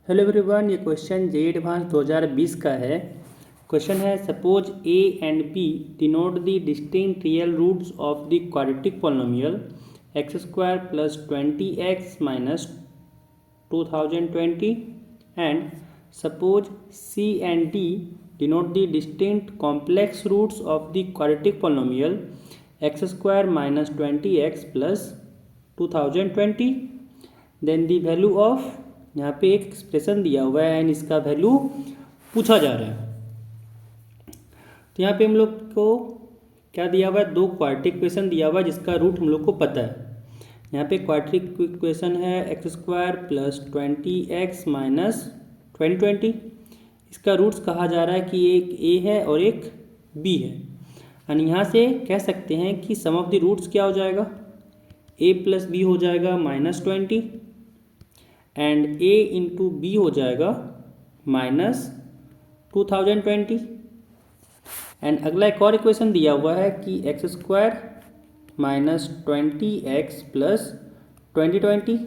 Hello everyone, ये question JEE advanced 2020 का है। क्वेश्चन है suppose a and b denote the distinct real roots of the quadratic polynomial x square plus 20x minus 2020 and suppose c and d denote the distinct complex roots of the quadratic polynomial x square minus 20x plus 2020 then the value of, यहाँ पे एक expression दिया हुआ है and इसका value पूछा जा रहा है। तो यहाँ पे हम लोग को क्या दिया हुआ है, दो क्वाड्रेटिक इक्वेशन दिया हुआ है जिसका रूट हम लोग को पता है। यहाँ पे क्वाड्रेटिक इक्वेशन है x square plus 20x minus 2020। इसका रूट्स कहा जा रहा है कि एक a है और एक b है। और यहाँ से कह सकते हैं कि सम ऑफ द रूट्स क्या हो जाएगा, a प्लस बी हो जाएगा -20 एंड a इंटू बी हो जाएगा -2020। एंड अगला एक और इक्वेशन दिया हुआ है कि x square minus 20x plus 2020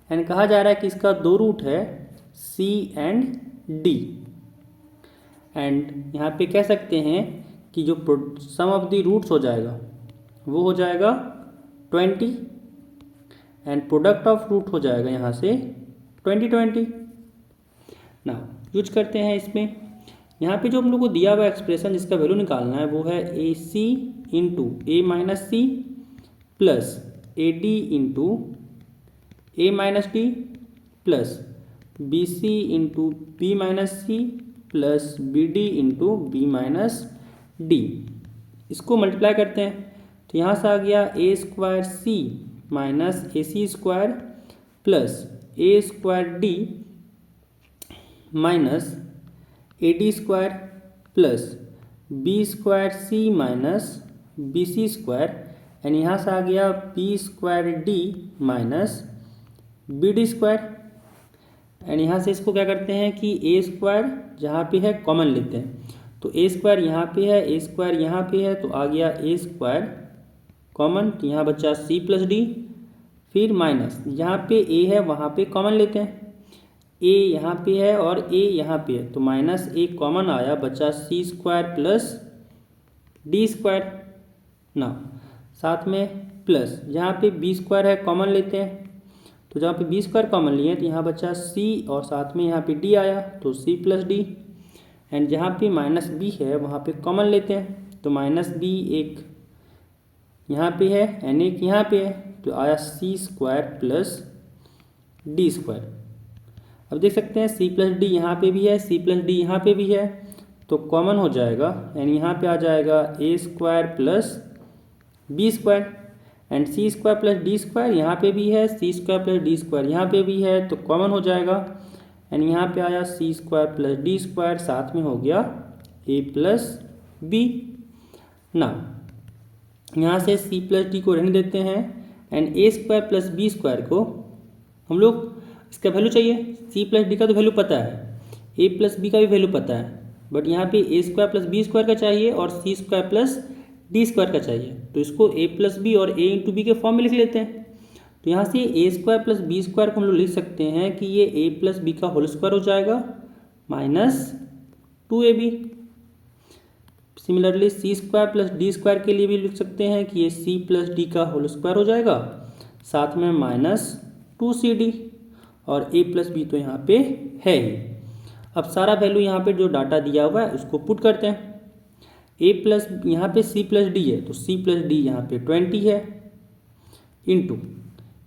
and कहा जा रहा है कि इसका दो रूट है c एंड d। एंड यहाँ पे कह सकते हैं कि जो सम ऑफ द रूट्स हो जाएगा वो हो जाएगा 20 एंड प्रोडक्ट ऑफ रूट हो जाएगा यहाँ से 2020। नाउ यूज करते हैं इसमें। यहाँ पे जो हम लोग को दिया हुआ एक्सप्रेशन जिसका वैल्यू निकालना है वो है a c into a minus C plus a d into a minus d plus b c into b minus C plus b d into b minus d. इसको मल्टीप्लाई करते हैं तो यहाँ से आ गया a square c minus a c square plus a square d minus a d square plus B square c minus b c square and यहाँ से आ गया b square d minus b d square. And यहाँ से इसको क्या करते हैं कि ए स्क्वायर जहाँ पे है कॉमन लेते हैं, तो ए स्क्वायर यहाँ पे है, ए स्क्वायर यहाँ पे है, तो आ गया ए स्क्वायर कॉमन, तो यहाँ बचा सी प्लस डी, फिर माइनस यहाँ पे ए है वहाँ पे कॉमन लेते हैं, ए यहाँ पे है और ए यहाँ पे है, तो माइनस ए कॉमन आया, बचा सी स्क्वायर प्लस डी स्क्वायर। ना साथ में प्लस यहाँ पे बी स्क्वायर है कॉमन लेते हैं, तो जहाँ पे बी स्क्वायर कॉमन लिए तो यहाँ बचा सी और साथ में यहाँ पे डी आया तो सी प्लस डी। एंड जहाँ पे माइनस बी है वहाँ पे कॉमन लेते हैं, तो माइनस बी एक यहाँ पे है एंड एक यहाँ पे है, तो आया सी स्क्वायर प्लस डी स्क्वायर। अब देख सकते हैं सी प्लस डी यहाँ पे भी है, सी प्लस डी यहाँ पे भी है, तो कॉमन हो जाएगा एंड यहाँ पे आ जाएगा a square plus B square and c square plus D square यहाँ पे भी है, c square plus D square यहाँ पे भी है, तो कॉमन हो जाएगा एंड यहाँ पे आया सी स्क्वायर प्लस डी स्क्वायर, साथ में हो गया ए प्लस बी। ना यहाँ से सी प्लस डी को रहने देते हैं and a square plus B square को हम लोग इसका वैल्यू चाहिए। सी प्लस डी का तो वैल्यू पता है, ए प्लस बी का भी वैल्यू पता है, बट यहाँ पे A square plus B square का चाहिए और C square plus D square का चाहिए, तो इसको ए प्लस बी और ए इंटू बी के फॉर्म में लिख लेते हैं। तो यहाँ से A square plus B square को हम लोग लिख सकते हैं कि ये ए प्लस बी का होल स्क्वायर हो जाएगा माइनस 2ab। Similarly C square plus D square के लिए भी लिख सकते हैं कि ये सी प्लस डी का होल स्क्वायर हो जाएगा, साथ में माइनस 2cd और ए प्लस बी तो यहाँ पे है ही। अब सारा वैल्यू यहाँ पे जो डाटा दिया हुआ है उसको पुट करते हैं। ए प्लस यहाँ पे सी प्लस डी है तो सी प्लस डी यहाँ पे 20 है इंटू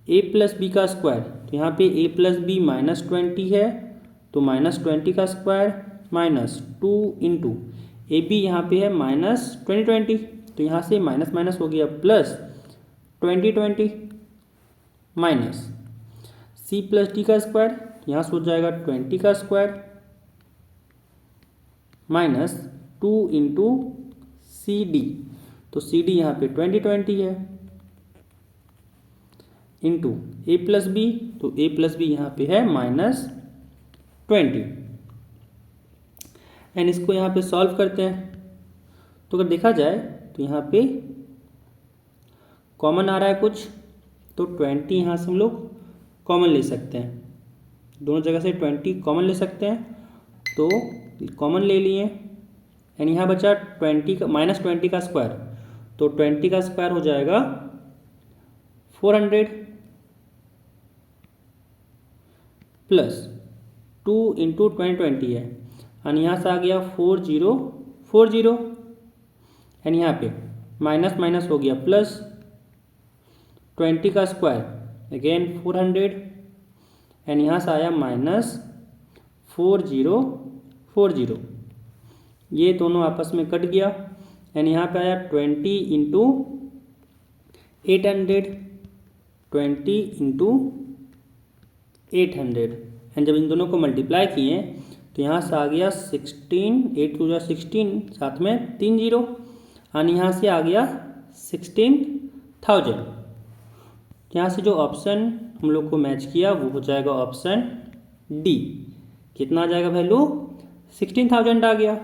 ए प्लस बी का स्क्वायर, तो यहाँ पे ए प्लस बी माइनस 20 है तो माइनस 20 का square minus 2 into A B यहाँ पे है माइनस 20 तो यहाँ से माइनस माइनस हो गया प्लस 20 माइनस सी प्लस डी का स्क्वायर, यहाँ से हो जाएगा 20 का square minus 2 into C D, तो सी डी यहाँ पे 20 है इंटू ए प्लस बी, तो ए प्लस बी यहाँ पे है माइनस 20 एंड इसको यहाँ पे सॉल्व करते हैं। तो अगर देखा जाए तो यहाँ पे कॉमन आ रहा है कुछ, तो 20 यहाँ से हम लोग कॉमन ले सकते हैं। दोनों जगह से 20 कॉमन ले सकते हैं, तो कॉमन ले लिए एंड यहाँ बचा 20 का -20 का स्क्वायर, तो 20 का स्क्वायर हो जाएगा 400 प्लस 2 इंटू 20 है एंड यहाँ से आ गया 4040 एंड यहाँ पे माइनस माइनस हो गया प्लस 20 का स्क्वायर अगेन 400 एंड यहाँ से आया -4040, ये दोनों आपस में कट गया एंड यहाँ पे आया 20 इंटू 800, 20 इंटू 800 एंड जब इन दोनों को मल्टीप्लाई किए तो यहाँ से आ गया 16, 8 टू 16, साथ में 3 जीरो एंड यहाँ से आ गया 16,000। यहाँ से जो ऑप्शन हम लोग को मैच किया वो हो जाएगा ऑप्शन डी। कितना आ जाएगा वैल्यू? 16,000 आ गया।